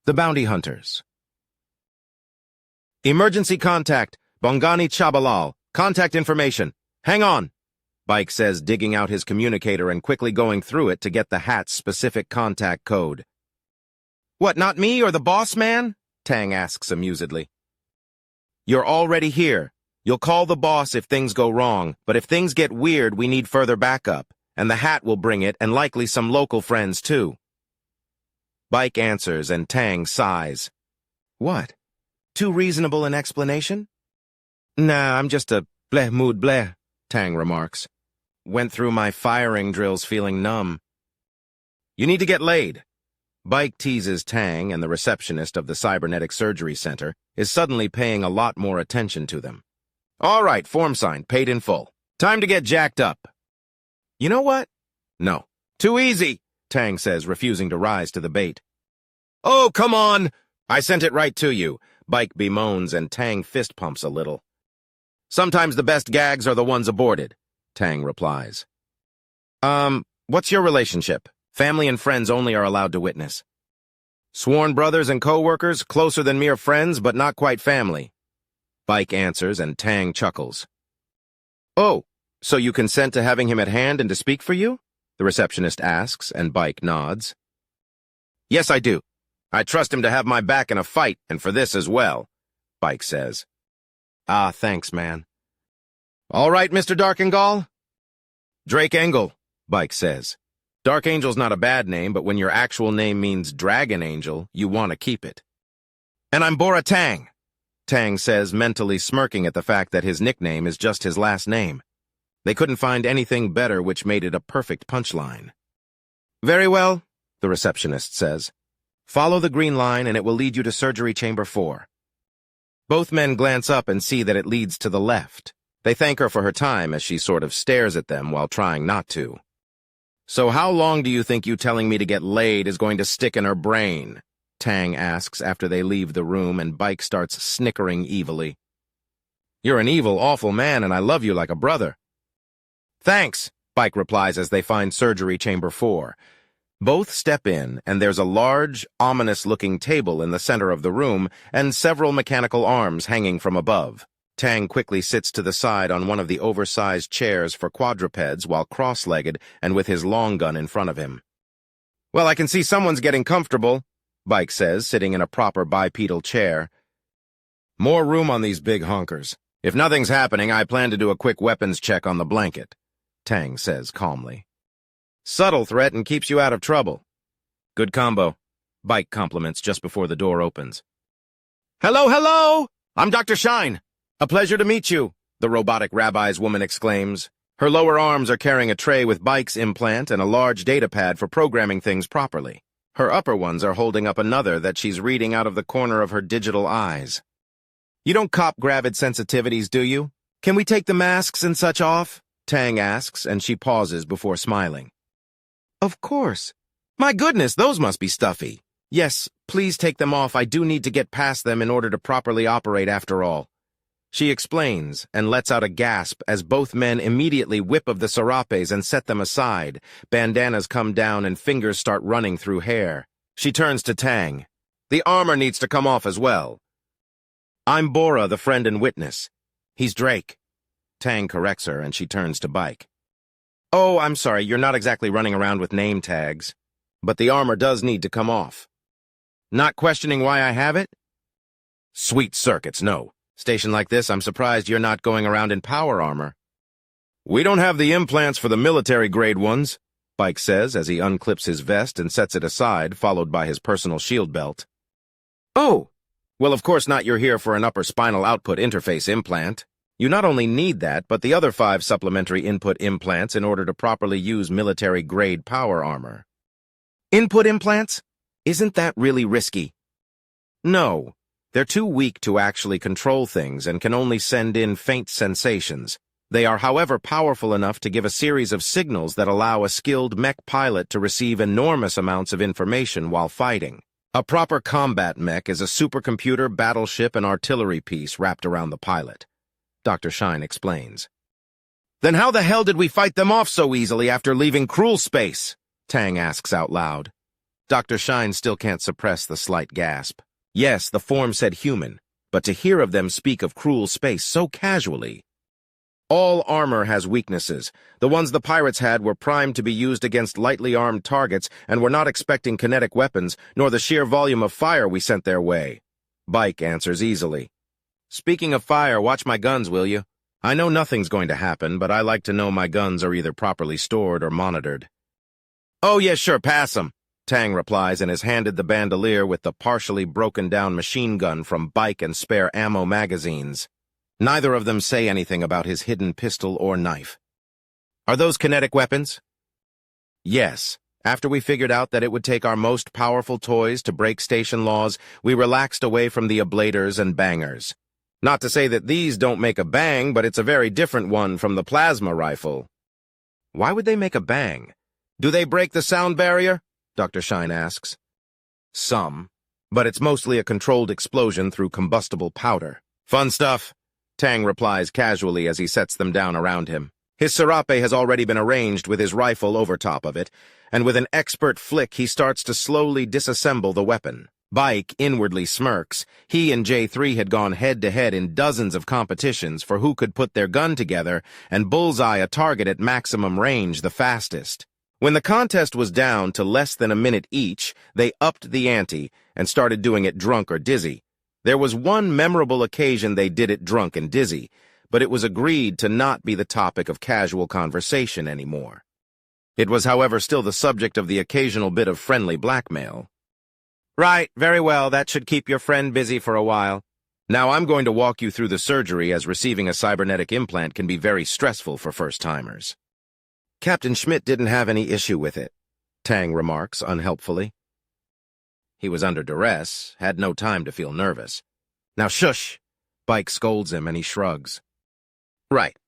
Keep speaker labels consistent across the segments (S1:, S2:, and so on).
S1: The Bounty Hunters. Emergency contact, Bongani Chabalal. Contact information. Hang on, Bike says, digging out his communicator and quickly going through it to get the hat's specific contact code. What, not me or the boss man? Tang asks amusedly. You're already here. You'll call the boss if things go wrong, but if things get weird, we need further backup, and the hat will bring it, and likely some local friends too. Bike answers, and Tang sighs. What? Too reasonable an explanation? Nah, I'm just a bleh mood bleh, Tang remarks. Went through my firing drills feeling numb. You need to get laid. Bike teases Tang, and the receptionist of the Cybernetic Surgery Center is suddenly paying a lot more attention to them. All right, form signed, paid in full. Time to get jacked up. You know what? No. Too easy, Tang says, refusing to rise to the bait. Oh, come on! I sent it right to you, Bike bemoans, and Tang fist pumps a little. Sometimes the best gags are the ones aborted, Tang replies. What's your relationship? Family and friends only are allowed to witness. Sworn brothers and co-workers, closer than mere friends, but not quite family. Bike answers, and Tang chuckles. Oh, so you consent to having him at hand and to speak for you? The receptionist asks, and Bike nods. Yes, I do. I trust him to have my back in a fight, and for this as well, Bike says. Ah, thanks, man. All right, Mr. Darkengal? Drake Engel, Bike says. Dark Angel's not a bad name, but when your actual name means Dragon Angel, you want to keep it. And I'm Bora Tang, Tang says, mentally smirking at the fact that his nickname is just his last name. They couldn't find anything better, which made it a perfect punchline. Very well, the receptionist says. Follow the green line and it will lead you to Surgery Chamber 4. Both men glance up and see that it leads to the left. They thank her for her time as she sort of stares at them while trying not to. So how long do you think you telling me to get laid is going to stick in her brain? Tang asks after they leave the room, and Bike starts snickering evilly. You're an evil, awful man, and I love you like a brother. Thanks, Bike replies as they find Surgery Chamber 4. Both step in, and there's a large, ominous-looking table in the center of the room and several mechanical arms hanging from above. Tang quickly sits to the side on one of the oversized chairs for quadrupeds while cross-legged and with his long gun in front of him. Well, I can see someone's getting comfortable, Bike says, sitting in a proper bipedal chair. More room on these big honkers. If nothing's happening, I plan to do a quick weapons check on the blanket, Tang says calmly. Subtle threat and keeps you out of trouble. Good combo, Bike compliments just before the door opens. Hello, hello! I'm Dr. Shine. A pleasure to meet you, the robotic rabbi's woman exclaims. Her lower arms are carrying a tray with Bike's implant and a large data pad for programming things properly. Her upper ones are holding up another that she's reading out of the corner of her digital eyes. You don't cop gravid sensitivities, do you? Can we take the masks and such off? Tang asks, and she pauses before smiling. Of course. My goodness, those must be stuffy. Yes, please take them off. I do need to get past them in order to properly operate after all. She explains and lets out a gasp as both men immediately whip of the serapes and set them aside. Bandanas come down and fingers start running through hair. She turns to Tang. The armor needs to come off as well. I'm Bora, the friend and witness. He's Drake. Tang corrects her and she turns to Bike. Oh, I'm sorry, you're not exactly running around with name tags. But the armor does need to come off. Not questioning why I have it? Sweet circuits, no. Station like this, I'm surprised you're not going around in power armor. We don't have the implants for the military-grade ones, Bike says as he unclips his vest and sets it aside, followed by his personal shield belt. Oh! Well, of course not. You're here for an upper spinal output interface implant. You not only need that, but the other 5 supplementary input implants in order to properly use military-grade power armor. Input implants? Isn't that really risky? No. They're too weak to actually control things and can only send in faint sensations. They are, however, powerful enough to give a series of signals that allow a skilled mech pilot to receive enormous amounts of information while fighting. A proper combat mech is a supercomputer, battleship, and artillery piece wrapped around the pilot. Dr. Shine explains. Then how the hell did we fight them off so easily after leaving cruel space? Tang asks out loud. Dr. Shine still can't suppress the slight gasp. Yes, the form said human, but to hear of them speak of cruel space so casually. All armor has weaknesses. The ones the pirates had were primed to be used against lightly armed targets and were not expecting kinetic weapons, nor the sheer volume of fire we sent their way. Bike answers easily. Speaking of fire, watch my guns, will you? I know nothing's going to happen, but I like to know my guns are either properly stored or monitored. Oh, yeah, sure, pass 'em, Tang replies and is handed the bandolier with the partially broken-down machine gun from Bike and spare ammo magazines. Neither of them say anything about his hidden pistol or knife. Are those kinetic weapons? Yes. After we figured out that it would take our most powerful toys to break station laws, we relaxed away from the ablators and bangers. Not to say that these don't make a bang, but it's a very different one from the plasma rifle. Why would they make a bang? Do they break the sound barrier? Dr. Shine asks. Some, but it's mostly a controlled explosion through combustible powder. Fun stuff, Tang replies casually as he sets them down around him. His serape has already been arranged with his rifle over top of it, and with an expert flick he starts to slowly disassemble the weapon. Bike inwardly smirks. He and J3 had gone head-to-head in dozens of competitions for who could put their gun together and bullseye a target at maximum range the fastest. When the contest was down to less than a minute each, they upped the ante and started doing it drunk or dizzy. There was one memorable occasion they did it drunk and dizzy, but it was agreed to not be the topic of casual conversation anymore. It was, however, still the subject of the occasional bit of friendly blackmail. Right, very well, that should keep your friend busy for a while. Now I'm going to walk you through the surgery, as receiving a cybernetic implant can be very stressful for first-timers. Captain Schmidt didn't have any issue with it, Tang remarks unhelpfully. He was under duress, had no time to feel nervous. Now shush! Bike scolds him and he shrugs. Right.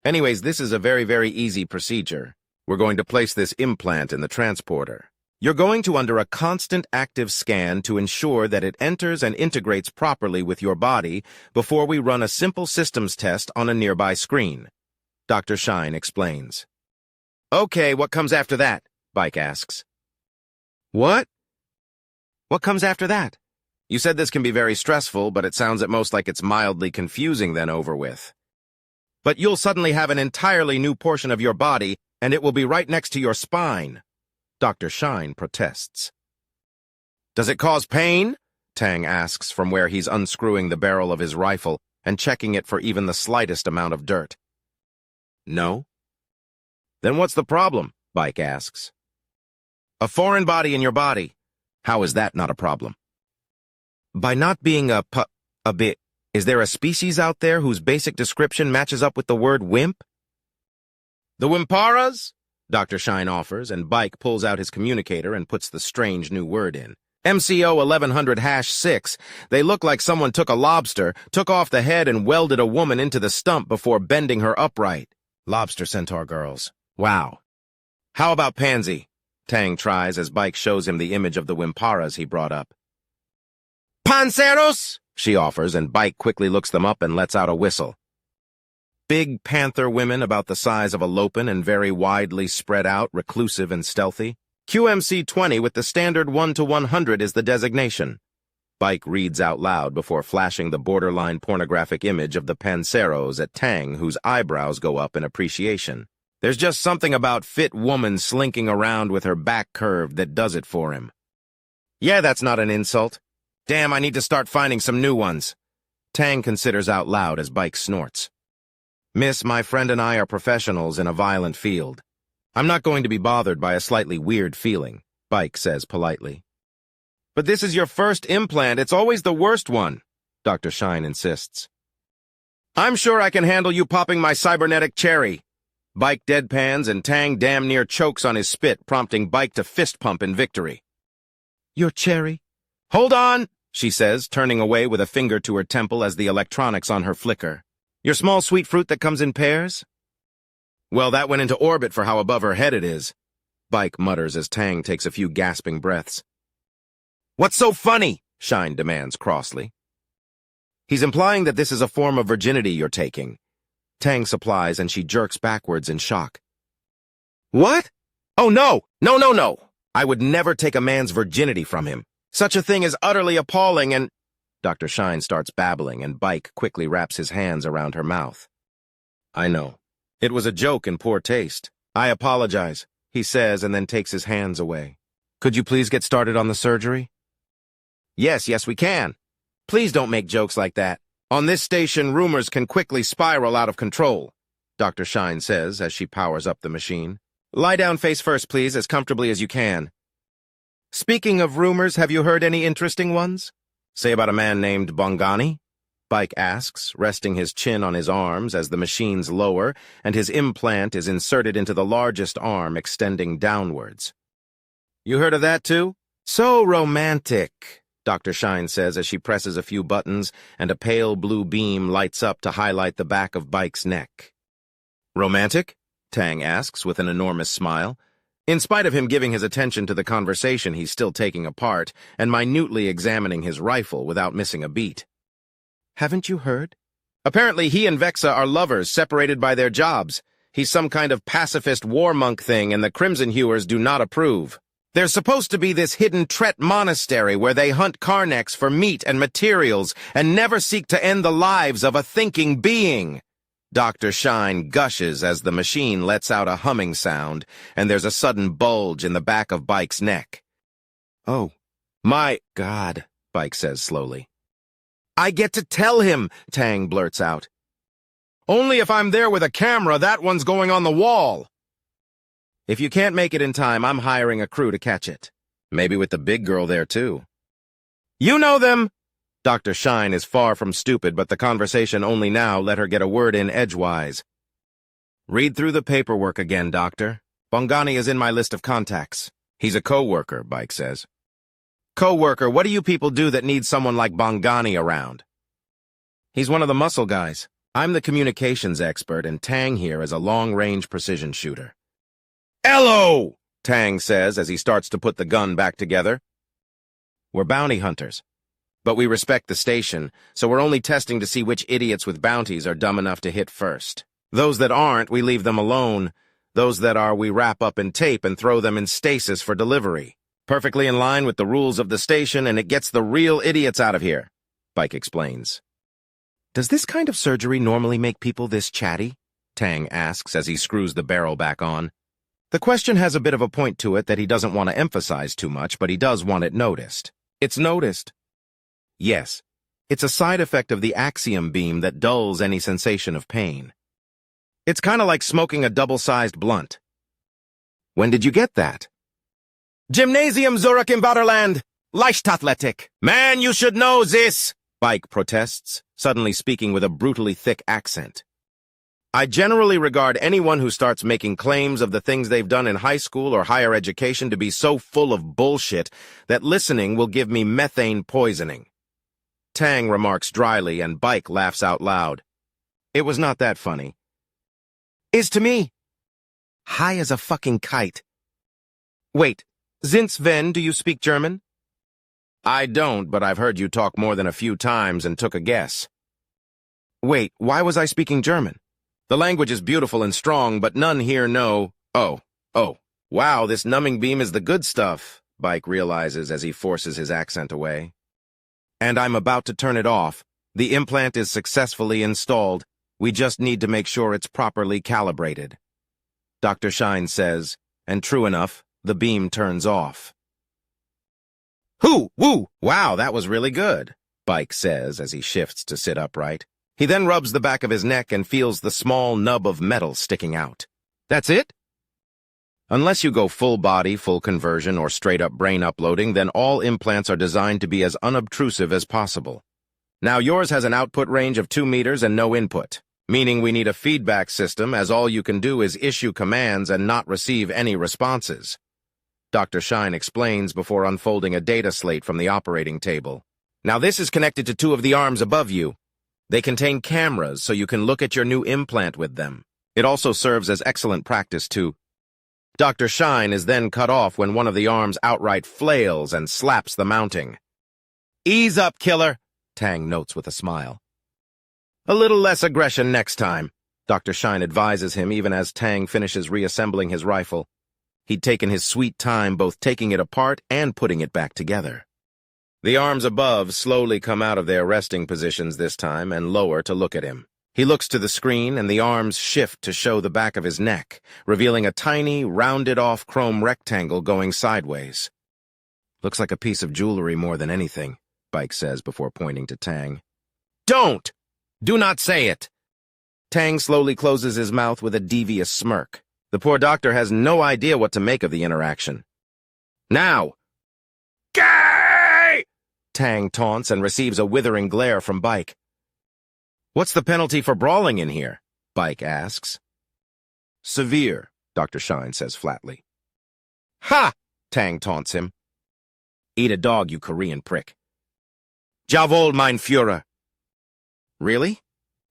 S1: Anyways, this is a very, very easy procedure. We're going to place this implant in the transporter. You're going to under a constant active scan to ensure that it enters and integrates properly with your body before we run a simple systems test on a nearby screen. Dr. Shine explains. Okay, what comes after that? Bike asks. What? What comes after that? You said this can be very stressful, but it sounds at most like it's mildly confusing then over with. But you'll suddenly have an entirely new portion of your body, and it will be right next to your spine. Dr. Shine protests. Does it cause pain? Tang asks from where he's unscrewing the barrel of his rifle and checking it for even the slightest amount of dirt. No? Then what's the problem? Bike asks. A foreign body in your body. How is that not a problem? By not being a bit, is there a species out there whose basic description matches up with the word wimp? The Wimparas? Dr. Shine offers, and Bike pulls out his communicator and puts the strange new word in. MCO 1100-6. They look like someone took a lobster, took off the head, and welded a woman into the stump before bending her upright. Lobster centaur girls. Wow. How about Pansy? Tang tries as Bike shows him the image of the Wimparas he brought up. Panceros? She offers, and Bike quickly looks them up and lets out a whistle. Big panther women about the size of a lopin and very widely spread out, reclusive and stealthy. QMC 20 with the standard 1-100 is the designation. Bike reads out loud before flashing the borderline pornographic image of the Panceros at Tang, whose eyebrows go up in appreciation. There's just something about fit woman slinking around with her back curved that does it for him. Yeah, that's not an insult. Damn, I need to start finding some new ones. Tang considers out loud as Bike snorts. Miss, my friend and I are professionals in a violent field. I'm not going to be bothered by a slightly weird feeling, Bike says politely. But this is your first implant. It's always the worst one, Dr. Shine insists. I'm sure I can handle you popping my cybernetic cherry. Bike deadpans and Tang damn near chokes on his spit, prompting Bike to fist pump in victory. Your cherry? Hold on, she says, turning away with a finger to her temple as the electronics on her flicker. Your small sweet fruit that comes in pairs? Well, that went into orbit for how above her head it is, Bike mutters as Tang takes a few gasping breaths. What's so funny? Shine demands crossly. He's implying that this is a form of virginity you're taking. Tang supplies and she jerks backwards in shock. What? Oh, no! No! I would never take a man's virginity from him. Such a thing is utterly appalling and— Dr. Shine starts babbling, and Bike quickly wraps his hands around her mouth. I know. It was a joke in poor taste. I apologize, he says, and then takes his hands away. Could you please get started on the surgery? Yes, we can. Please don't make jokes like that. On this station, rumors can quickly spiral out of control, Dr. Shine says as she powers up the machine. Lie down face first, please, as comfortably as you can. Speaking of rumors, have you heard any interesting ones? Say about a man named Bongani? Bike asks, resting his chin on his arms as the machines lower and his implant is inserted into the largest arm extending downwards. You heard of that too? So romantic, Dr. Shine says as she presses a few buttons and a pale blue beam lights up to highlight the back of Bike's neck. Romantic? Tang asks with an enormous smile. In spite of him giving his attention to the conversation he's still taking apart and minutely examining his rifle without missing a beat. Haven't you heard? Apparently he and Vexa are lovers separated by their jobs. He's some kind of pacifist war monk thing and the Crimson Hewers do not approve. There's supposed to be this hidden Tret monastery where they hunt Karneks for meat and materials and never seek to end the lives of a thinking being. Dr. Shine gushes as the machine lets out a humming sound, and there's a sudden bulge in the back of Bike's neck. Oh, my God, Bike says slowly. I get to tell him, Tang blurts out. Only if I'm there with a camera, that one's going on the wall. If you can't make it in time, I'm hiring a crew to catch it. Maybe with the big girl there, too. You know them! Dr. Shine is far from stupid, but the conversation only now let her get a word in edgewise. Read through the paperwork again, Doctor. Bongani is in my list of contacts. He's a co-worker, Bike says. Co-worker, what do you people do that needs someone like Bongani around? He's one of the muscle guys. I'm the communications expert, and Tang here is a long-range precision shooter. Hello! Tang says as he starts to put the gun back together. We're bounty hunters. But we respect the station, so we're only testing to see which idiots with bounties are dumb enough to hit first. Those that aren't, we leave them alone. Those that are, we wrap up in tape and throw them in stasis for delivery. Perfectly in line with the rules of the station, and it gets the real idiots out of here, Bike explains. Does this kind of surgery normally make people this chatty? Tang asks as he screws the barrel back on. The question has a bit of a point to it that he doesn't want to emphasize too much, but he does want it noticed. It's noticed. Yes, it's a side effect of the axiom beam that dulls any sensation of pain. It's kind of like smoking a double-sized blunt. When did you get that? Gymnasium Zurich im Vaterland! Leichtathletik! Man, you should know this! Bike protests, suddenly speaking with a brutally thick accent. I generally regard anyone who starts making claims of the things they've done in high school or higher education to be so full of bullshit that listening will give me methane poisoning. Tang remarks dryly, and Bike laughs out loud. It was not that funny. Is to me. High as a fucking kite. Wait, since when do you speak German? I don't, but I've heard you talk more than a few times and took a guess. Wait, why was I speaking German? The language is beautiful and strong, but none here know— Oh, wow, this numbing beam is the good stuff, Bike realizes as he forces his accent away. And I'm about to turn it off. The implant is successfully installed. We just need to make sure it's properly calibrated. Dr. Shine says, and true enough, the beam turns off. Woo! Wow, that was really good, Bike says as he shifts to sit upright. He then rubs the back of his neck and feels the small nub of metal sticking out. That's it? Unless you go full body, full conversion, or straight-up brain uploading, then all implants are designed to be as unobtrusive as possible. Now, yours has an output range of 2 meters and no input, meaning we need a feedback system as all you can do is issue commands and not receive any responses. Dr. Shine explains before unfolding a data slate from the operating table. Now, this is connected to 2 of the arms above you. They contain cameras so you can look at your new implant with them. It also serves as excellent practice to— Dr. Shine is then cut off when one of the arms outright flails and slaps the mounting. Ease up, killer, Tang notes with a smile. A little less aggression next time, Dr. Shine advises him even as Tang finishes reassembling his rifle. He'd taken his sweet time both taking it apart and putting it back together. The arms above slowly come out of their resting positions this time and lower to look at him. He looks to the screen, and the arms shift to show the back of his neck, revealing a tiny, rounded-off chrome rectangle going sideways. "Looks like a piece of jewelry more than anything," Bike says before pointing to Tang. "Don't! Do not say it!" Tang slowly closes his mouth with a devious smirk. The poor doctor has no idea what to make of the interaction. "Now!" "Gay!" Tang taunts and receives a withering glare from Bike. "What's the penalty for brawling in here?" Bike asks. "Severe," Dr. Shine says flatly. "Ha!" Tang taunts him. "Eat a dog, you Korean prick." "Jawohl, mein Führer." "Really?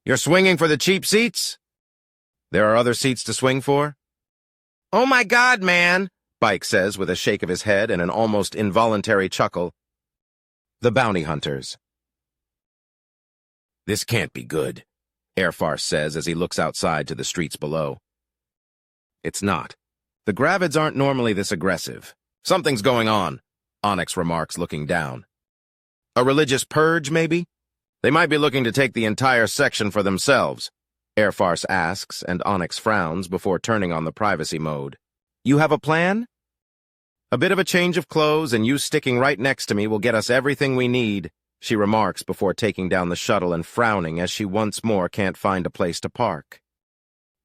S1: You're swinging for the cheap seats?" "There are other seats to swing for?" "Oh my God, man," Bike says with a shake of his head and an almost involuntary chuckle. The bounty hunters. "This can't be good," Airfarce says as he looks outside to the streets below. "It's not. The Gravids aren't normally this aggressive. Something's going on," Onyx remarks looking down. "A religious purge, maybe? They might be looking to take the entire section for themselves," Airfarce asks, and Onyx frowns before turning on the privacy mode. "You have a plan?" "A bit of a change of clothes and you sticking right next to me will get us everything we need," she remarks before taking down the shuttle and frowning as she once more can't find a place to park.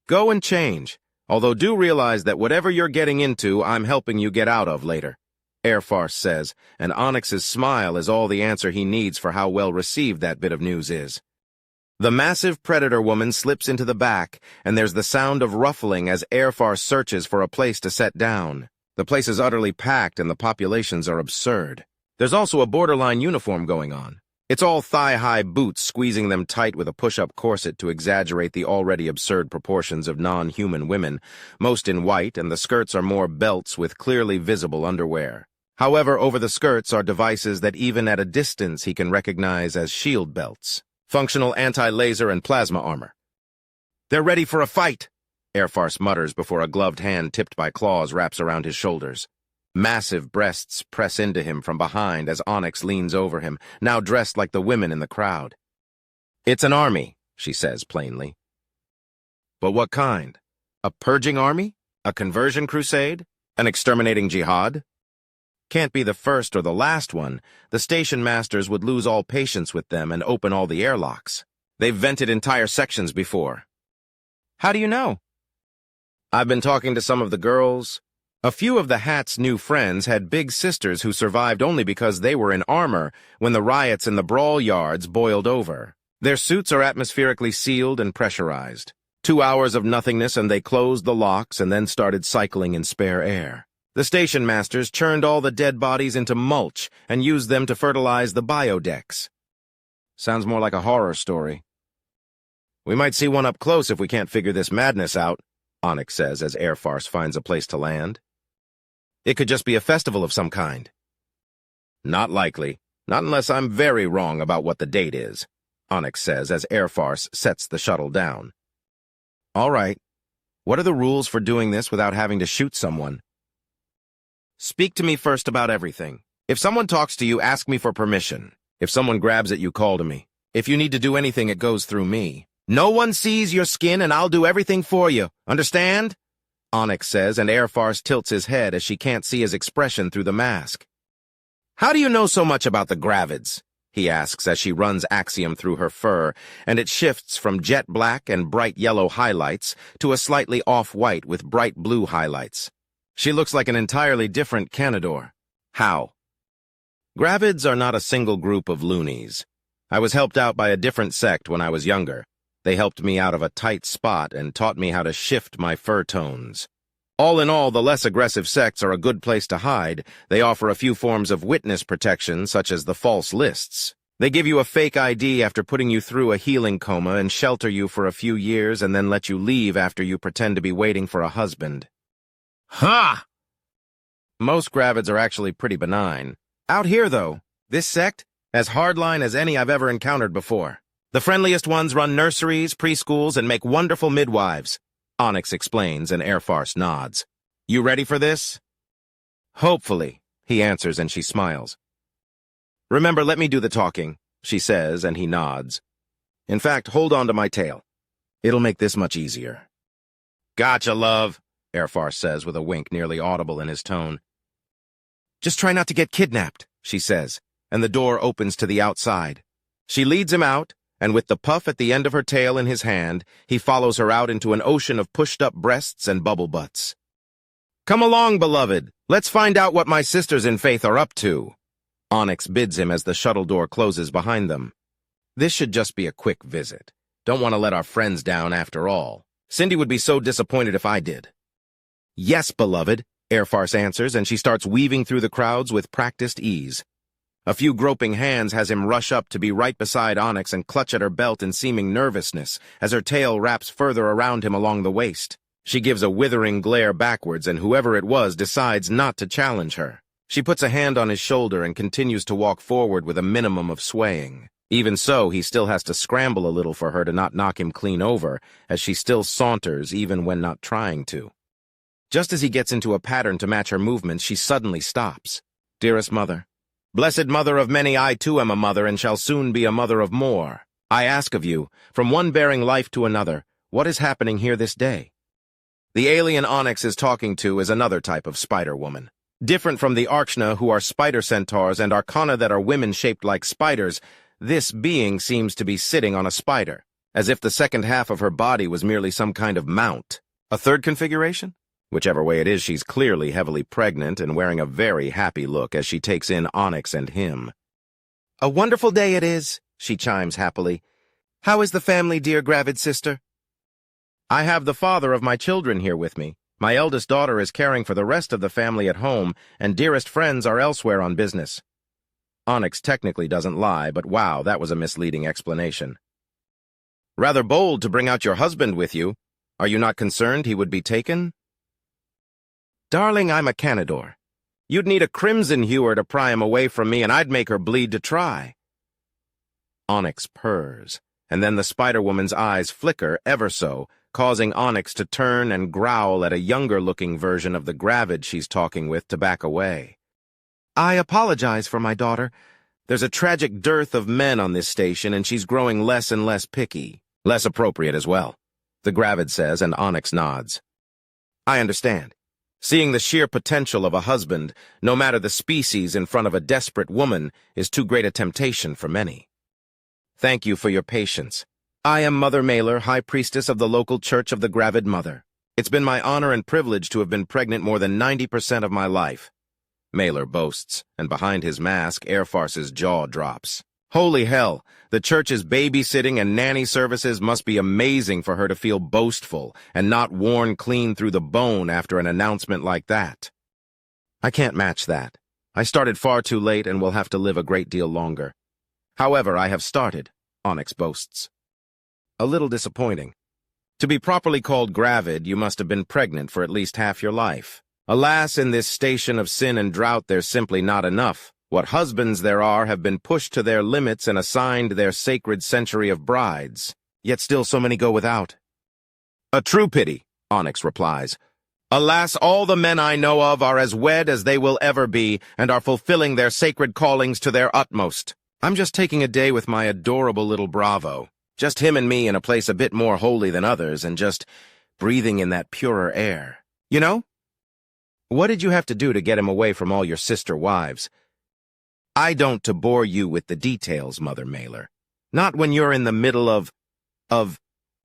S1: "Go and change, although do realize that whatever you're getting into, I'm helping you get out of later," Airfarce says, and Onyx's smile is all the answer he needs for how well received that bit of news is. The massive predator woman slips into the back, and there's the sound of ruffling as Airfarce searches for a place to set down. The place is utterly packed and the populations are absurd. There's also a borderline uniform going on. It's all thigh-high boots squeezing them tight with a push-up corset to exaggerate the already absurd proportions of non-human women, most in white, and the skirts are more belts with clearly visible underwear. However, over the skirts are devices that even at a distance he can recognize as shield belts. Functional anti-laser and plasma armor. "They're ready for a fight," Airfarce mutters before a gloved hand tipped by claws wraps around his shoulders. Massive breasts press into him from behind as Onyx leans over him, now dressed like the women in the crowd. "It's an army," she says plainly. "But what kind? A purging army? A conversion crusade? An exterminating jihad?" "Can't be the first or the last one. The station masters would lose all patience with them and open all the airlocks. They've vented entire sections before." "How do you know?" "I've been talking to some of the girls. A few of the Hat's new friends had big sisters who survived only because they were in armor when the riots in the brawl yards boiled over. Their suits are atmospherically sealed and pressurized. 2 hours of nothingness and they closed the locks and then started cycling in spare air. The station masters churned all the dead bodies into mulch and used them to fertilize the biodecks." "Sounds more like a horror story." "We might see one up close if we can't figure this madness out," Onyx says as Airfarce finds a place to land. "It could just be a festival of some kind." "Not likely. Not unless I'm very wrong about what the date is," Onyx says as Airfarce sets the shuttle down. "All right. What are the rules for doing this without having to shoot someone?" "Speak to me first about everything. If someone talks to you, ask me for permission. If someone grabs at you, call to me. If you need to do anything, it goes through me. No one sees your skin and I'll do everything for you. Understand?" Onyx says, and Airfarce tilts his head as she can't see his expression through the mask. "How do you know so much about the Gravids?" he asks as she runs Axiom through her fur, and it shifts from jet black and bright yellow highlights to a slightly off-white with bright blue highlights. She looks like an entirely different Canador. "How?" "Gravids are not a single group of loonies. I was helped out by a different sect when I was younger. They helped me out of a tight spot and taught me how to shift my fur tones. All in all, the less aggressive sects are a good place to hide. They offer a few forms of witness protection, such as the false lists. They give you a fake ID after putting you through a healing coma and shelter you for a few years and then let you leave after you pretend to be waiting for a husband." "Ha!" "Most Gravids are actually pretty benign. Out here, though, this sect, as hardline as any I've ever encountered before. The friendliest ones run nurseries, preschools, and make wonderful midwives," Onyx explains, and Airfarce nods. You ready for this? Hopefully, he answers and she smiles. Remember, let me do the talking, she says, and he nods. In fact, hold on to my tail. It'll make this much easier. Gotcha, love, Airfarce says with a wink nearly audible in his tone. Just try not to get kidnapped, she says, and the door opens to the outside. She leads him out, and with the puff at the end of her tail in his hand, he follows her out into an ocean of pushed-up breasts and bubble butts. Come along, beloved. Let's find out what my sisters in faith are up to. Onyx bids him as the shuttle door closes behind them. This should just be a quick visit. Don't want to let our friends down after all. Cindy would be so disappointed if I did. Yes, beloved, Airfarce answers, and she starts weaving through the crowds with practiced ease. A few groping hands has him rush up to be right beside Onyx and clutch at her belt in seeming nervousness as her tail wraps further around him along the waist. She gives a withering glare backwards, and whoever it was decides not to challenge her. She puts a hand on his shoulder and continues to walk forward with a minimum of swaying. Even so, he still has to scramble a little for her to not knock him clean over, as she still saunters even when not trying to. Just as he gets into a pattern to match her movements, she suddenly stops. Dearest mother, blessed mother of many, I too am a mother and shall soon be a mother of more. I ask of you, from one bearing life to another, what is happening here this day? The alien Onyx is talking to is another type of spider-woman. Different from the Archna, who are spider centaurs, and Arcana that are women shaped like spiders, this being seems to be sitting on a spider, as if the second half of her body was merely some kind of mount. A third configuration? Whichever way it is, she's clearly heavily pregnant and wearing a very happy look as she takes in Onyx and him. A wonderful day it is, she chimes happily. How is the family, dear gravid sister? I have the father of my children here with me. My eldest daughter is caring for the rest of the family at home, and dearest friends are elsewhere on business. Onyx technically doesn't lie, but wow, that was a misleading explanation. Rather bold to bring out your husband with you. Are you not concerned he would be taken? Darling, I'm a Canador. You'd need a crimson hewer to pry him away from me, and I'd make her bleed to try. Onyx purrs, and then the Spider-Woman's eyes flicker ever so, causing Onyx to turn and growl at a younger-looking version of the gravid she's talking with to back away. I apologize for my daughter. There's a tragic dearth of men on this station, and she's growing less and less picky. Less appropriate as well, the gravid says, and Onyx nods. I understand. Seeing the sheer potential of a husband, no matter the species, in front of a desperate woman is too great a temptation for many. Thank you for your patience. I am Mother Mailer, High Priestess of the local Church of the Gravid Mother. It's been my honor and privilege to have been pregnant more than 90% of my life. Mailer boasts, and behind his mask, Airfarce's jaw drops. Holy hell, the church's babysitting and nanny services must be amazing for her to feel boastful and not worn clean through the bone after an announcement like that. I can't match that. I started far too late and will have to live a great deal longer. However, I have started, Onyx boasts. A little disappointing. To be properly called gravid, you must have been pregnant for at least half your life. Alas, in this station of sin and drought, there's simply not enough. What husbands there are have been pushed to their limits and assigned their sacred century of brides. Yet still so many go without. A true pity, Onyx replies. Alas, all the men I know of are as wed as they will ever be and are fulfilling their sacred callings to their utmost. I'm just taking a day with my adorable little Bravo. Just him and me in a place a bit more holy than others and just breathing in that purer air. You know? What did you have to do to get him away from all your sister wives? I don't to bore you with the details, Mother Mailer. Not when you're in the middle of...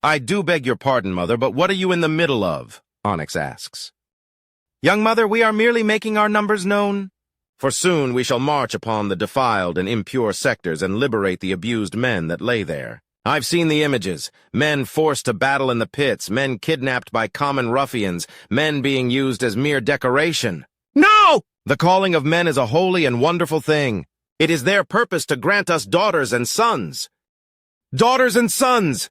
S1: I do beg your pardon, Mother, but what are you in the middle of? Onyx asks. Young Mother, we are merely making our numbers known. For soon we shall march upon the defiled and impure sectors and liberate the abused men that lay there. I've seen the images, men forced to battle in the pits, men kidnapped by common ruffians, men being used as mere decoration. No! The calling of men is a holy and wonderful thing. It is their purpose to grant us daughters and sons. Daughters and sons!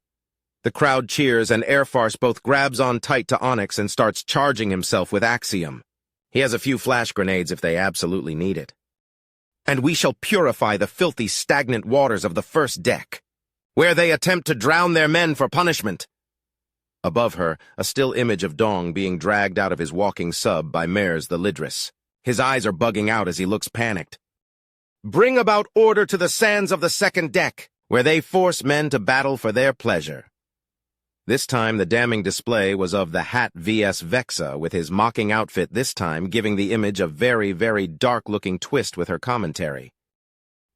S1: The crowd cheers and Airfarce both grabs on tight to Onyx and starts charging himself with Axiom. He has a few flash grenades if they absolutely need it. And we shall purify the filthy, stagnant waters of the first deck, where they attempt to drown their men for punishment. Above her, a still image of Dong being dragged out of his walking sub by Mares the Lidris. His eyes are bugging out as he looks panicked. Bring about order to the sands of the second deck, where they force men to battle for their pleasure. This time the damning display was of the Hat vs. Vexa, with his mocking outfit this time giving the image a very, very dark-looking twist with her commentary.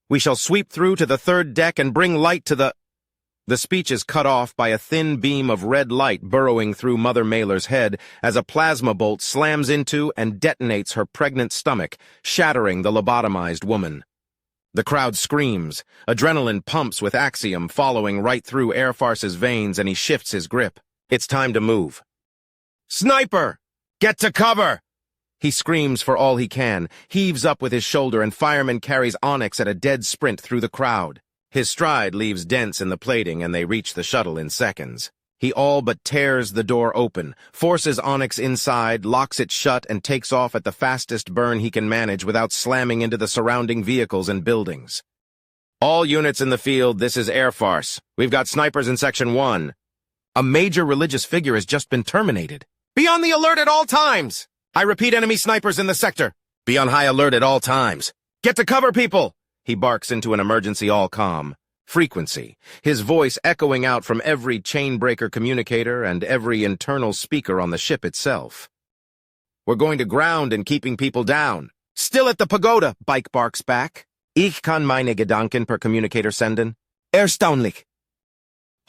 S1: We shall sweep through to the third deck and bring light to the... The speech is cut off by a thin beam of red light burrowing through Mother Mailer's head as a plasma bolt slams into and detonates her pregnant stomach, shattering the lobotomized woman. The crowd screams. Adrenaline pumps with Axiom following right through Airfarce's veins, and he shifts his grip. It's time to move. Sniper! Get to cover! He screams for all he can, heaves up with his shoulder, and Fireman carries Onyx at a dead sprint through the crowd. His stride leaves dents in the plating, and they reach the shuttle in seconds. He all but tears the door open, forces Onyx inside, locks it shut, and takes off at the fastest burn he can manage without slamming into the surrounding vehicles and buildings. All units in the field, this is Airfarce. We've got snipers in Section 1. A major religious figure has just been terminated. Be on the alert at all times! I repeat, enemy snipers in the sector. Be on high alert at all times. Get to cover, people! He barks into an emergency all-comm. Frequency, his voice echoing out from every chain-breaker communicator and every internal speaker on the ship itself. We're going to ground and keeping people down. Still at the pagoda, Bike barks back. Ich kann meine Gedanken per communicator senden. Erstaunlich.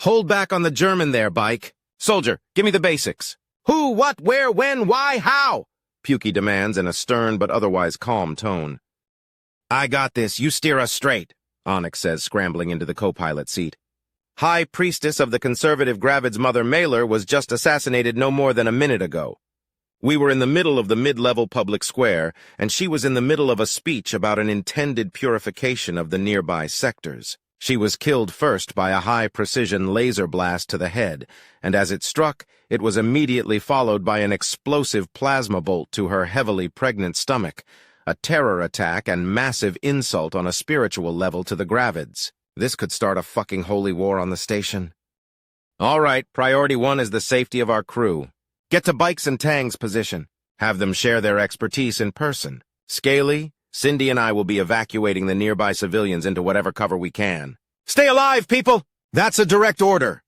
S1: Hold back on the German there, Bike. Soldier, give me the basics. Who, what, where, when, why, how? Pukey demands in a stern but otherwise calm tone. I got this, you steer us straight, Onyx says, scrambling into the co-pilot seat. High Priestess of the conservative Gravid's Mother Mailer was just assassinated no more than a minute ago. We were in the middle of the mid-level public square, and she was in the middle of a speech about an intended purification of the nearby sectors. She was killed first by a high-precision laser blast to the head, and as it struck, it was immediately followed by an explosive plasma bolt to her heavily pregnant stomach, a terror attack and massive insult on a spiritual level to the Gravids. This could start a fucking holy war on the station. All right, priority 1 is the safety of our crew. Get to Bikes and Tang's position. Have them share their expertise in person. Scaly, Cindy and I will be evacuating the nearby civilians into whatever cover we can. Stay alive, people! That's a direct order.